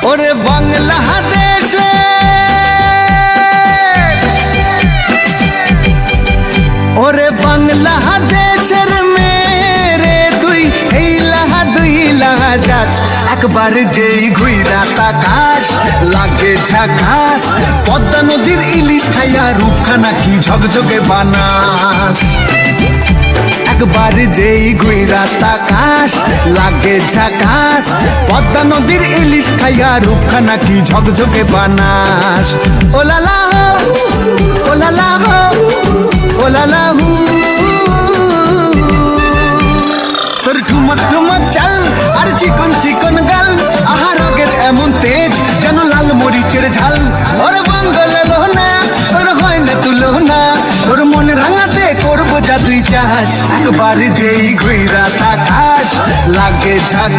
ওরে বাংলাদেশে ওরে বাংলাদেশের মেরে তুই এই লাহা দুই লাহা যাস একবার যেই ঘুইরা তাকাস লাগে ঝাকাস পদ্মা নদীর ইলিশ খাইয়া রূপখানা কি ঝকঝকে বানাস একবার যেই ঘুইরা তাকাস লাগে ঝাকাস পদ্মা নদীর ইলিশ খাইয়া রূপখানা কি ঝকঝকে বানাস ওলালা হো ওলালা হো ওলালা হু তোর ঠুমক ঠুমক চাল আর চিকন চিকন গাল আহার আগের এমন তেজ যেন লাল মরিচের ঝাল ওর বাঙ্গলে লোনা তোর হয় না তুলো না তোর মন রাঙাতে করবো যা তুই চাস একবার যেই ঘুইরা তাকাস লাগে ঝাক